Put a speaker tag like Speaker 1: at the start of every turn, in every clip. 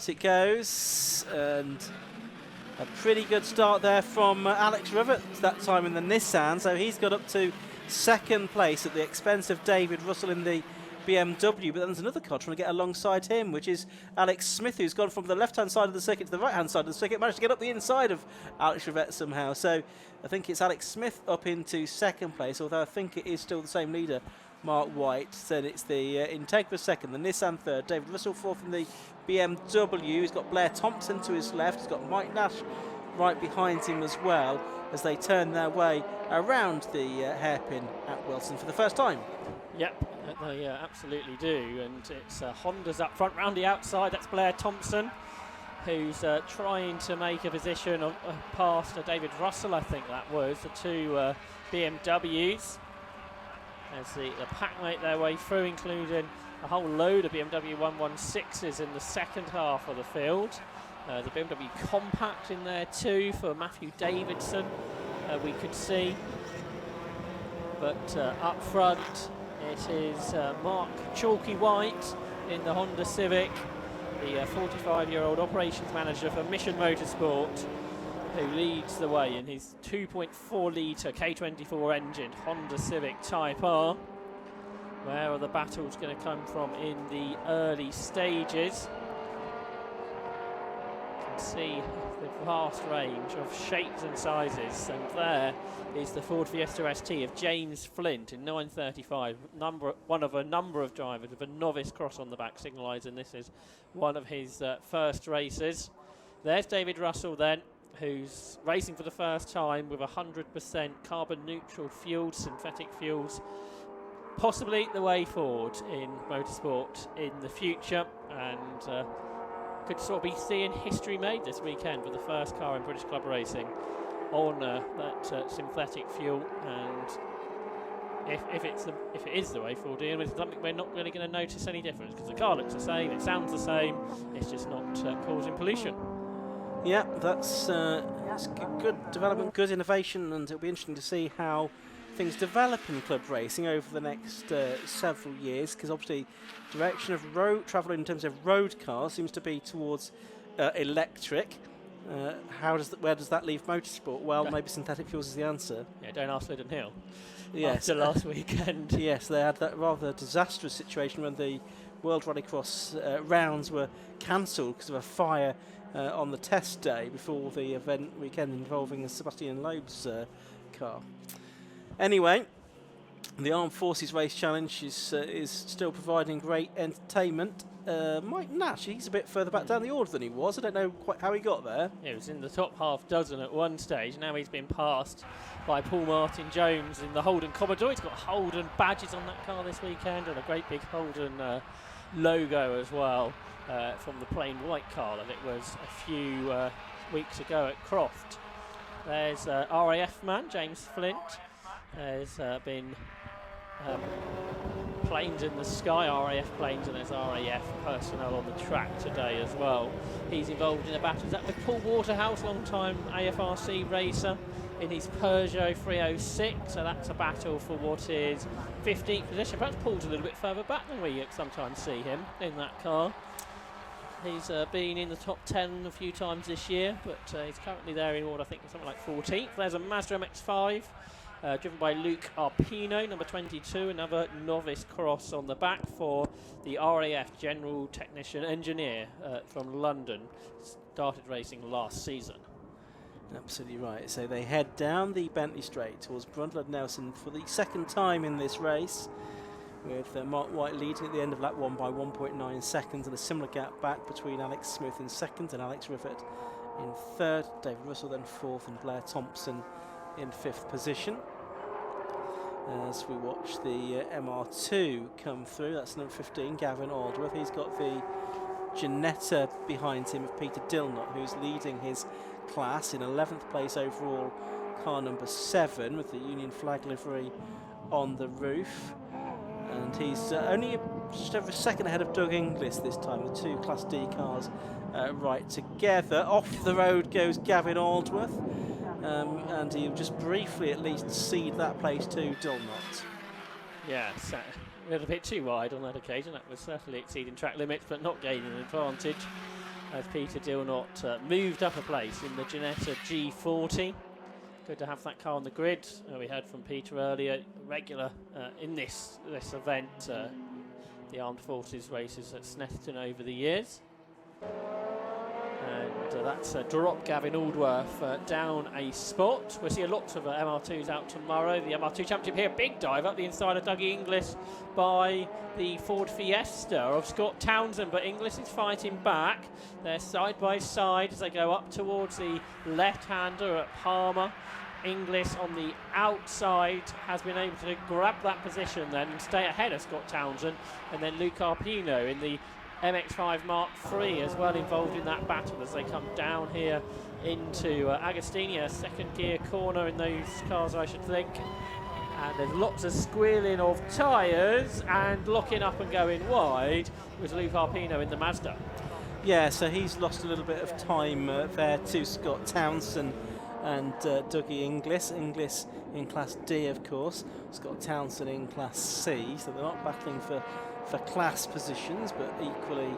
Speaker 1: out it goes, and a pretty good start there from Alex Rivett that time in the Nissan, so he's got up to second place at the expense of David Russell in the BMW, but then there's another car trying to get alongside him, which is Alex Smith, who's gone from the left-hand side of the circuit to the right-hand side of the circuit, managed to get up the inside of Alex Rivett somehow. So I think it's Alex Smith up into second place, although I think it is still the same leader, Mark White. Then it's the Integra second, the Nissan third, David Russell fourth in the BMW. He's got Blair Thompson to his left, he's got Mike Nash right behind him as well, as they turn their way around the hairpin at Wilson for the first time.
Speaker 2: Yep, they absolutely do, and it's Honda's up front, round the outside. That's Blair Thompson, who's trying to make a position past David Russell, I think that was, the two BMWs, as the pack make their way through, including a whole load of BMW 116s in the second half of the field. The BMW Compact in there too for Matthew Davidson, we could see. But up front, it is Mark Chalky White in the Honda Civic, the 45-year-old operations manager for Mission Motorsport, who leads the way in his 2.4 litre K24 engine Honda Civic Type R. Where are the battles going to come from in the early stages? You can see the vast range of shapes and sizes, and there is the Ford Fiesta ST of James Flint in 935, one of a number of drivers with a novice cross on the back, signalising this is one of his first races. There's David Russell then, who's racing for the first time with 100% carbon neutral fuels, synthetic fuels, possibly the way forward in motorsport in the future, and could sort of be seeing history made this weekend with the first car in British Club Racing on that synthetic fuel. And if it is the way forward, Ian, it's something we're not really going to notice any difference, because the car looks the same, it sounds the same, it's just not causing pollution.
Speaker 1: Yeah, that's good development, good innovation, and it'll be interesting to see how things develop in club racing over the next several years, because obviously direction of road travel in terms of road cars seems to be towards electric. Where does that leave motorsport? Well, maybe synthetic fuels is the answer.
Speaker 2: Yeah, don't ask Liddon Hill.
Speaker 1: Yes.
Speaker 2: After last weekend.
Speaker 1: Yes, they had that rather disastrous situation when the World Rallycross rounds were cancelled because of a fire on the test day before the event weekend involving Sebastian Loeb's car. Anyway, the Armed Forces Race Challenge is still providing great entertainment. Mike Nash, he's a bit further back down the order than he was. I don't know quite how he got there.
Speaker 2: He was in the top half dozen at one stage. Now he's been passed by Paul Martin Jones in the Holden Commodore. He's got Holden badges on that car this weekend, and a great big Holden logo as well from the plain white car that it was a few weeks ago at Croft. There's RAF man James Flint. There's been planes in the sky, RAF planes, and there's RAF personnel on the track today as well. He's involved in a battle. Is that with Paul Waterhouse, long-time AFRC racer, in his Peugeot 306? So that's a battle for what is 15th position. Perhaps Paul's a little bit further back than we sometimes see him in that car. He's been in the top 10 a few times this year, but he's currently there in what I think is something like 14th. There's a Mazda MX-5. Driven by Luke Arpino, number 22, another novice cross on the back for the RAF General Technician Engineer from London. Started racing last season.
Speaker 1: Absolutely right. So they head down the Bentley Straight towards Brundtland Nelson for the second time in this race, with Mark White leading at the end of lap 1 by 1.9 seconds, and a similar gap back between Alex Smith in second and Alex Rivett in third. David Russell then fourth, and Blair Thompson in fifth position. As we watch the MR2 come through, that's number 15, Gavin Aldworth. He's got the Ginetta behind him of Peter Dilnott, who's leading his class in 11th place overall, car number 7, with the Union flag livery on the roof. And he's only just over a second ahead of Doug Inglis this time, the two Class D cars right together. Off the road goes Gavin Aldworth. And he'll just briefly at least cede that place to Dilnott.
Speaker 2: Yeah, a little bit too wide on that occasion. That was certainly exceeding track limits, but not gaining an advantage. as Peter Dilnott moved up a place in the Ginetta G40. Good to have that car on the grid. We heard from Peter earlier, regular in this event, the Armed Forces races at Snetterton over the years. And that's drop Gavin Aldworth down a spot. We'll see a lot of MR2s out tomorrow. The MR2 Championship here, big dive up the inside of Dougie Inglis by the Ford Fiesta of Scott Townsend, but Inglis is fighting back. They're side by side as they go up towards the left-hander at Palmer. Inglis on the outside has been able to grab that position then and stay ahead of Scott Townsend, and then Luke Arpino in the MX-5 Mark III as well involved in that battle as they come down here into Agostini, second gear corner in those cars, I should think. And there's lots of squealing of tyres, and locking up and going wide was Luke Arpino in the Mazda.
Speaker 1: Yeah, so he's lost a little bit of time there to Scott Townsend and Dougie Inglis. Inglis in Class D, of course. Scott Townsend in Class C, so they're not battling for class positions, but equally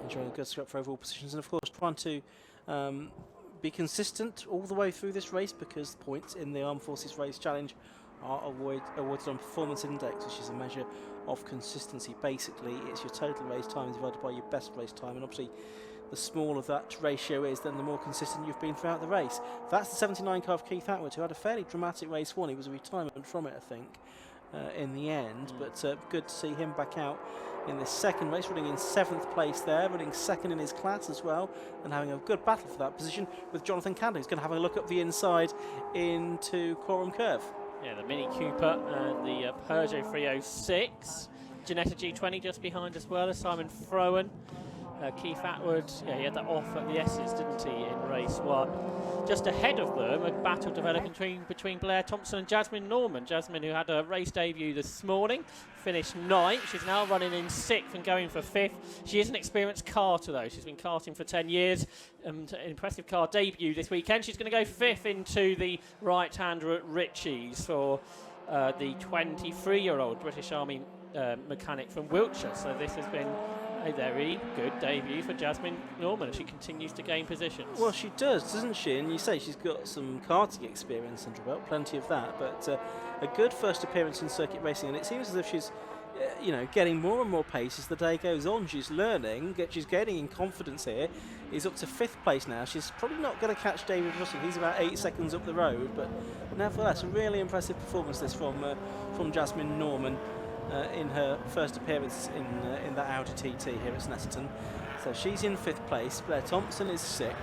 Speaker 1: enjoying a good scrap for overall positions, and of course trying to be consistent all the way through this race, because points in the Armed Forces Race Challenge are awarded on performance index, which is a measure of consistency. Basically, it's your total race time divided by your best race time, and obviously the smaller that ratio is, then the more consistent you've been throughout the race. That's the 79 car of Keith Atwood, who had a fairly dramatic race one. He was a retirement from it, I think, in the end, but good to see him back out in this second race, running in 7th place there, running second in his class as well, and having a good battle for that position with Jonathan Candy, who's going to have a look up the inside into Coram Curve.
Speaker 2: Yeah, the Mini Cooper and the Peugeot 306. Ginetta G20 just behind as well as Simon Frowen. Keith Atwood, yeah, he had that off at the S's, didn't he, in race one. Just ahead of them, a battle developing between Blair Thompson and Jasmine Norman. Jasmine, who had a race debut this morning, finished 9th. She's now running in 6th and going for 5th. She is an experienced karter, though. She's been karting for 10 years. An impressive car debut this weekend. She's going to go 5th into the right-hander at Ritchie's for the 23-year-old British Army mechanic from Wiltshire. So this has been a very good debut for Jasmine Norman. She continues to gain positions.
Speaker 1: Well, she does, doesn't she? And you say she's got some karting experience under her belt, plenty of that, but a good first appearance in circuit racing, and it seems as if she's getting more and more pace as the day goes on. She's learning, she's gaining in confidence here. He's up to 5th place now. She's probably not going to catch David Russell. He's about 8 seconds up the road, but nevertheless, a really impressive performance this from Jasmine Norman. In her first appearance in that Audi TT here at Snetterton. So she's in 5th place, Blair Thompson is 6th,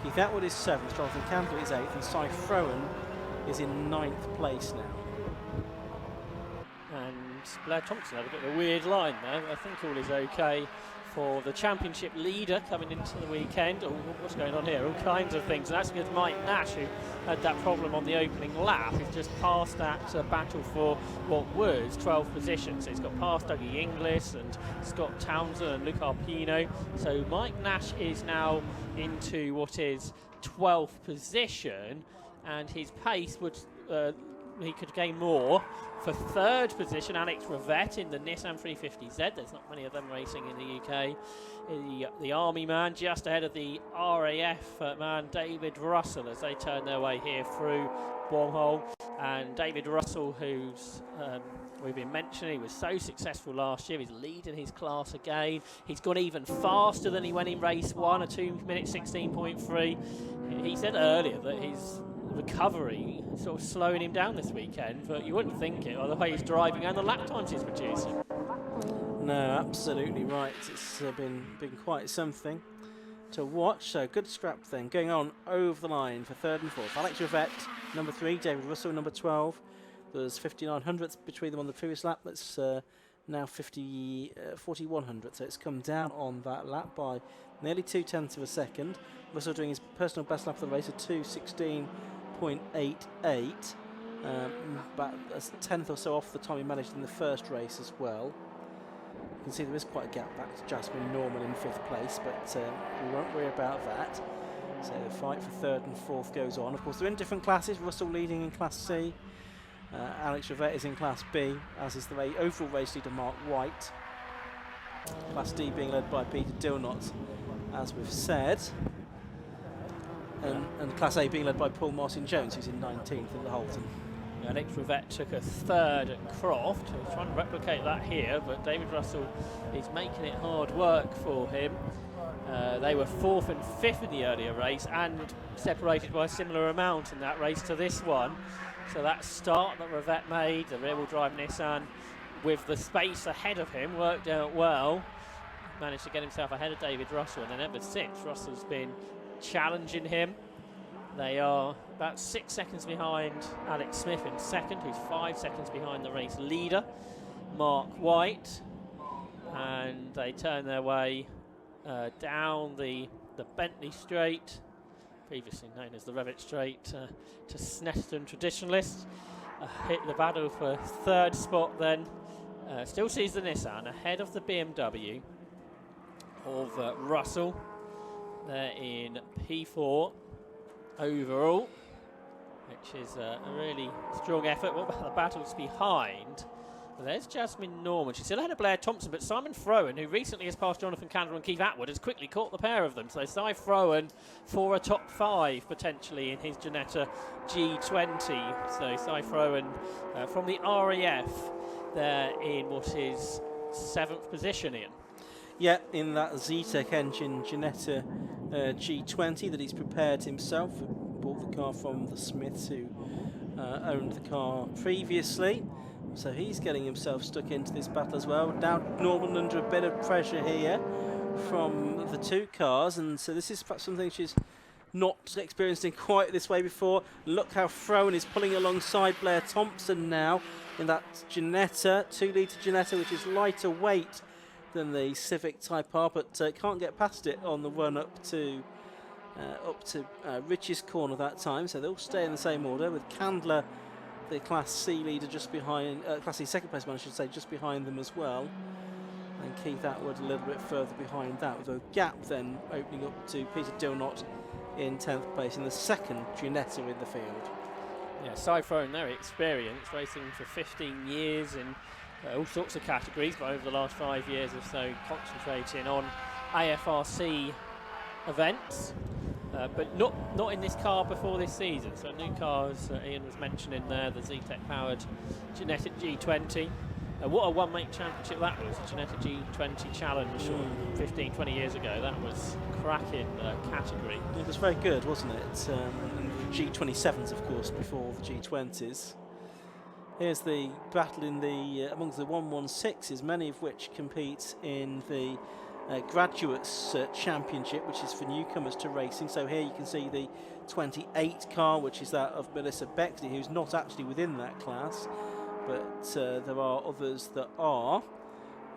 Speaker 1: Keith Atwood is 7th, Jonathan Campbell is 8th, and Cy Frowen is in 9th place now.
Speaker 2: And Blair Thompson had a bit of a weird line there. I think all is okay for the championship leader coming into the weekend. Oh, what's going on here? All kinds of things. And that's because Mike Nash, who had that problem on the opening lap, is just past that battle for what was 12th position. So he's got past Dougie Inglis and Scott Townsend and Luke Arpino. So Mike Nash is now into what is 12th position, and his pace would he could gain more. For 3rd position, Alex Rivette in the Nissan 350Z. There's not many of them racing in the UK. The Army man just ahead of the RAF man, David Russell, as they turn their way here through Wormhole. And David Russell, who's we've been mentioning, he was so successful last year. He's leading his class again. He's gone even faster than he went in race 1, a 2-minute 16.3. He said earlier that his recovery sort of slowing him down this weekend, but you wouldn't think it by the way he's driving and the lap times he's producing.
Speaker 1: No, absolutely right. It's been quite something to watch. So good scrap then going on over the line for 3rd and 4th. Alex Rivette, number 3, David Russell, number 12. There's 59 hundredths between them on the previous lap. That's now 41 hundredths. So it's come down on that lap by nearly 0.2 of a second. Russell doing his personal best lap of the race at 2:16.88, but a 10th or so off the time he managed in the first race as well. You can see there is quite a gap back to Jasmine Norman in 5th place, but we won't worry about that. So the fight for 3rd and 4th goes on. Of course, they're in different classes. Russell leading in Class C. Alex Rivette is in Class B, as is the overall race leader Mark White. Class D being led by Peter Dilnott as we've said. And Class A being led by Paul Martin-Jones, who's in 19th at the Holton.
Speaker 2: Alex Rivette took a third at Croft. He's trying to replicate that here, but David Russell is making it hard work for him. They were 4th and 5th in the earlier race and separated by a similar amount in that race to this one. So that start that Rivette made, the rear-wheel drive Nissan, with the space ahead of him, worked out well. Managed to get himself ahead of David Russell, and then ever since, Russell's been challenging him. They are about 6 seconds behind Alex Smith in second, who's 5 seconds behind the race leader, Mark White. And they turn their way down the Bentley Straight, previously known as the Revett Straight, to Snetterton Traditionalists. Hit the battle for third spot then. Still sees the Nissan ahead of the BMW of Russell. They're in P4 overall, which is a really strong effort. What about the battles behind? Well, there's Jasmine Norman. She's still ahead of Blair Thompson, but Simon Frowen, who recently has passed Jonathan Candler and Keith Atwood, has quickly caught the pair of them. So Cy Frowen for a top 5 potentially in his Ginetta G20. So Cy Frowen from the RAF, they're in what is 7th position, Ian.
Speaker 1: Yeah, in that Zetec engine Ginetta G20 that he's prepared himself. Bought the car from the Smiths, who owned the car previously. So he's getting himself stuck into this battle as well. Now Norman under a bit of pressure here from the two cars, and so this is perhaps something she's not experienced in quite this way before. Look how Frowen is pulling alongside Blair Thompson now in that Ginetta, 2-litre Ginetta, which is lighter weight than the Civic Type R, but can't get past it on the run up to Rich's corner that time. So they'll stay in the same order, with Candler, the Class C leader, just behind, Class C second place man, I should say, just behind them as well. And Keith Atwood a little bit further behind that, with a gap then opening up to Peter Dilnott in 10th place in the second Ginetta in the field.
Speaker 2: Yeah, Cy Frowen, very experienced, racing for 15 years in all sorts of categories, but over the last 5 years or so concentrating on AFRC events, but not in this car before this season. So a new car, as Ian was mentioning there, the Zetec powered Ginetta G20. What a one-make championship that was, the Ginetta G20 Challenge 15-20 years ago. That was cracking category.
Speaker 1: It was very good, wasn't it? G27s, of course, before the G20s. Here's the battle in the amongst the 116s, many of which compete in the Graduates Championship, which is for newcomers to racing. So here you can see the 28 car, which is that of Melissa Bexley, who's not actually within that class, but there are others that are.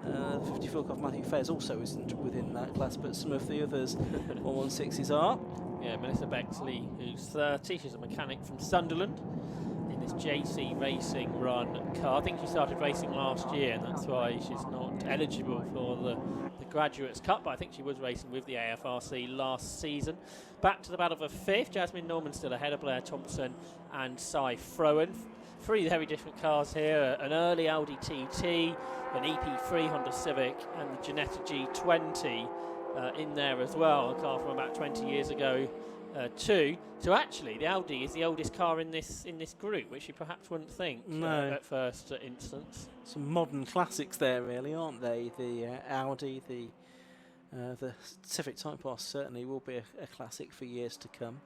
Speaker 1: 54 car Matthew Fairs also isn't within that class, but some of the others 116s are.
Speaker 2: Yeah, Melissa Bexley, who's 30, she's a mechanic from Sunderland. This JC Racing run car. I think she started racing last year, and that's why she's not eligible for the Graduates Cup, but I think she was racing with the AFRC last season. Back to the battle for 5th. Jasmine Norman still ahead of Blair Thompson and Cy Frowen. 3 very different cars here, an early Audi TT, an EP3 Honda Civic, and the Ginetta G20 in there as well, a car from about 20 years ago too. So actually the Audi is the oldest car in this group, which you perhaps wouldn't think at first instance. Some
Speaker 1: modern classics there, really, aren't they? The Audi, the Civic Type R certainly will be a classic for years to come.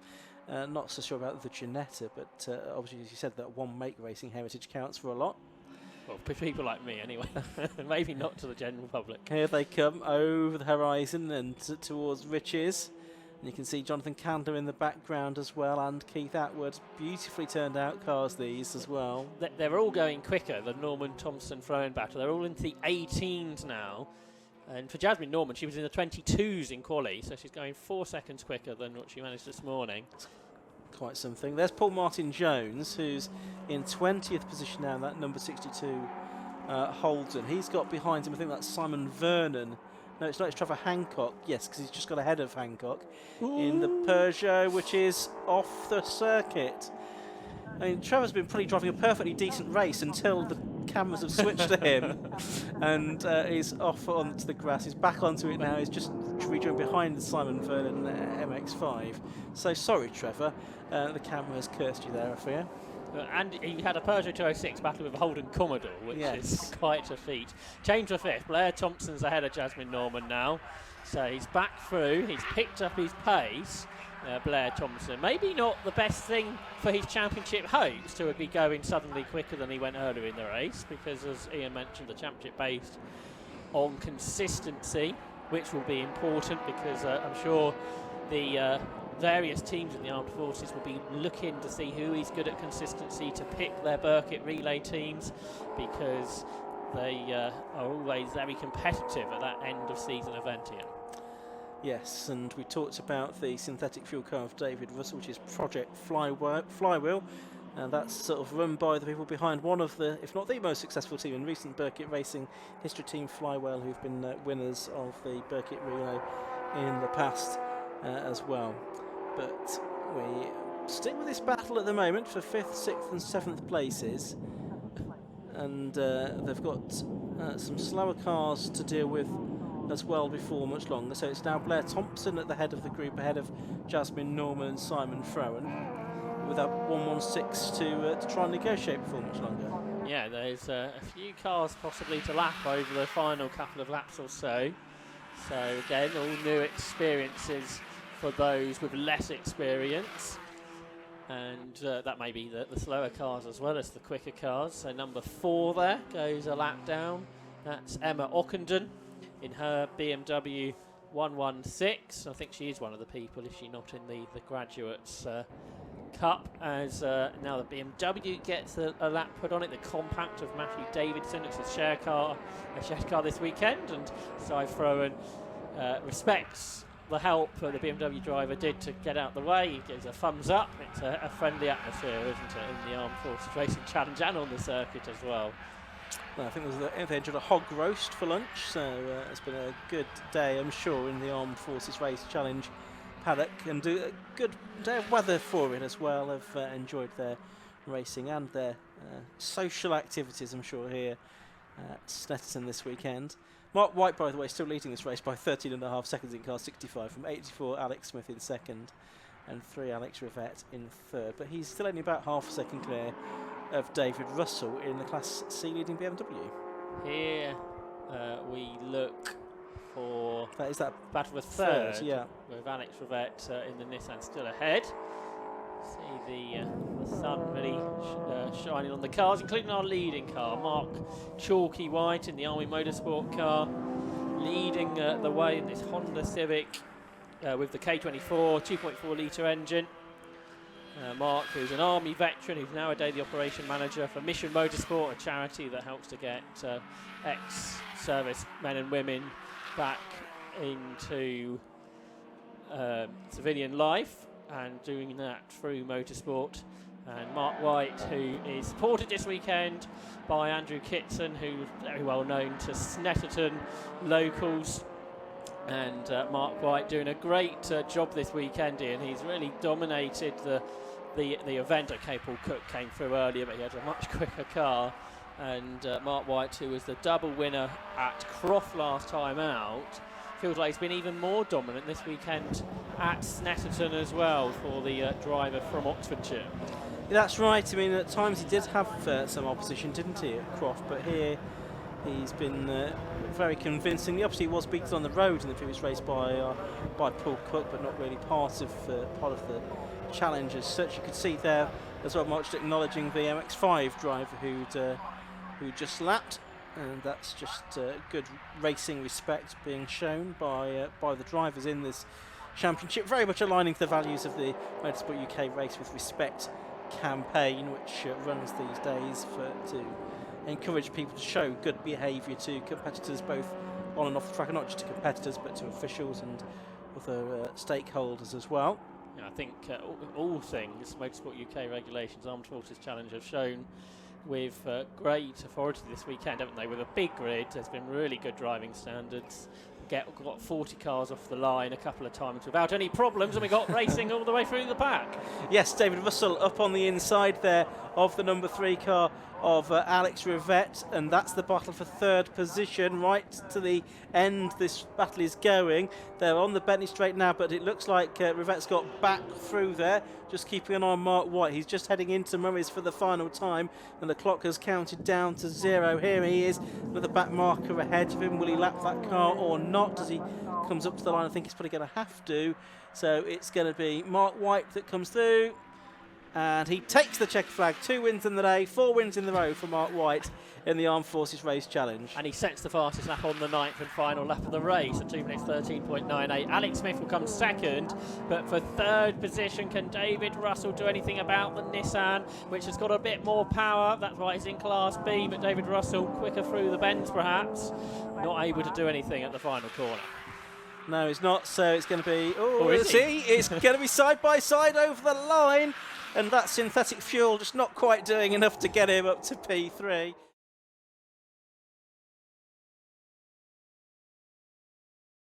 Speaker 1: Not so sure about the Ginetta, but obviously, as you said, that one-make racing heritage counts for a lot.
Speaker 2: Well, for people like me anyway. Maybe not to the general public.
Speaker 1: Here they come over the horizon and towards Rich's. And you can see Jonathan Candler in the background as well, and Keith Atwood. Beautifully turned out cars, these as well.
Speaker 2: They're all going quicker, the Norman Thompson Frowen battle. They're all into the 18s now. And for Jasmine Norman, she was in the 22s in quali, so she's going 4 seconds quicker than what she managed this morning.
Speaker 1: Quite something. There's Paul Martin-Jones, who's in 20th position now, that number 62 Holden. He's got behind him, I think that's Simon Vernon. No, it's not, it's Trevor Hancock. Yes, because he's just got ahead of Hancock in the Peugeot, which is off the circuit. I mean, Trevor's been probably driving a perfectly decent race until the cameras have switched to him, and he's off onto the grass. He's back onto it now. He's just rejoin behind the Simon Vernon MX-5. So sorry, Trevor, the camera has cursed you there, I fear.
Speaker 2: And he had a Peugeot 206 battle with a Holden Commodore, which is quite a feat. Change for fifth. Blair Thompson's ahead of Jasmine Norman now. So he's back through. He's picked up his pace. Blair Thompson. Maybe not the best thing for his championship hopes to be going suddenly quicker than he went earlier in the race, because as Ian mentioned, the championship based on consistency, which will be important, because I'm sure the various teams in the armed forces will be looking to see who is good at consistency to pick their Burkitt relay teams, because they are always very competitive at that end of season event here.
Speaker 1: Yes, and we talked about the synthetic fuel car of David Russell, which is Project Flywheel, and that's sort of run by the people behind one of the, if not the most successful team in recent Burkitt racing history, Team Flywheel, who've been winners of the Burkitt relay in the past as well. But we stick with this battle at the moment for 5th, 6th and 7th places, and they've got some slower cars to deal with as well before much longer. So it's now Blair Thompson at the head of the group, ahead of Jasmine Norman and Simon Frowen, with that 116 to try and negotiate before much longer.
Speaker 2: Yeah, there's a few cars possibly to lap over the final couple of laps or so. So again, all new experiences for those with less experience, and that may be the slower cars as well as the quicker cars. So number 4 there goes a lap down. That's Emma Ockenden in her BMW 116. I think she is one of the people, if she's not in the Graduates Cup, as now the BMW gets a lap put on it. The compact of Matthew Davidson, it's a shared car this weekend, and Cy Frowen respects the help the BMW driver did to get out the way. He gives a thumbs up. It's a friendly atmosphere, isn't it, in the Armed Forces Racing Challenge and on the circuit as well.
Speaker 1: Well, I think they enjoyed a hog roast for lunch, so it's been a good day, I'm sure, in the Armed Forces Race Challenge paddock, and a good day of weather for it as well. I've enjoyed their racing and their social activities, I'm sure, here at Snetterton this weekend. Mark White, by the way, still leading this race by 13.5 seconds in car 65, from 84 Alex Smith in second and 3 Alex Rivette in third, but he's still only about half a second clear of David Russell in the Class C leading BMW.
Speaker 2: Here we look for
Speaker 1: that
Speaker 2: battle for third,
Speaker 1: yeah,
Speaker 2: with Alex Rivette in the Nissan still ahead. See the sun really shining on the cars, including our leading car, Mark Chalky White in the Army Motorsport car, leading the way in this Honda Civic with the K24 2.4 litre engine. Mark, who's an Army veteran, who's nowadays the operation manager for Mission Motorsport, a charity that helps to get ex-service men and women back into civilian life, and doing that through motorsport. And Mark White, who is supported this weekend by Andrew Kitson, who's very well known to Snetterton locals. And Mark White doing a great job this weekend, Ian. He's really dominated the event. Okay, Paul Cook came through earlier, but he had a much quicker car. And Mark White, who was the double winner at Croft last time out, feels like he's been even more dominant this weekend at Snetterton as well for the driver from Oxfordshire.
Speaker 1: Yeah, that's right. I mean, at times he did have some opposition, didn't he, at Croft? But here he's been very convincing. Obviously, he was beaten on the road in the previous race by Paul Cook, but not really part of the challenge as such. You could see there as well, March acknowledging the MX-5 driver who just lapped, and that's just good racing respect being shown by the drivers in this championship. Very much aligning to the values of the Motorsport UK Race with Respect campaign, which runs these days to encourage people to show good behaviour to competitors, both on and off the track, and not just to competitors but to officials and other stakeholders as well.
Speaker 2: Yeah, I think all things Motorsport UK regulations, Armed Forces Challenge have shown with great authority this weekend, haven't they? With a big grid, there's been really good driving standards. Got 40 cars off the line a couple of times without any problems, and we got racing all the way through the pack.
Speaker 1: Yes, David Russell up on the inside there of the number 3 car of Alex Rivette, and that's the battle for third position right to the end. This battle is going. They're on the Bentley Straight now, but it looks like Rivette's got back through there, just keeping an eye on Mark White. He's just heading into Murray's for the final time, and the clock has counted down to 0. Here he is with the back marker ahead of him. Will he lap that car or not? As he comes up to the line, I think he's probably going to have to. So it's going to be Mark White that comes through. And he takes the checker flag. 2 wins in the day, 4 wins in the row for Mark White in the Armed Forces Race Challenge.
Speaker 2: And he sets the fastest lap on the 9th and final lap of the race at 2 minutes 13.98. Alex Smith will come second, but for third position, can David Russell do anything about the Nissan, which has got a bit more power? That's why it's in Class B, but David Russell quicker through the bends perhaps. Not able to do anything at the final corner.
Speaker 1: No, he's not, so it's going to be...
Speaker 2: It's
Speaker 1: going to be side by side over the line. And that synthetic fuel just not quite doing enough to get him up to P3.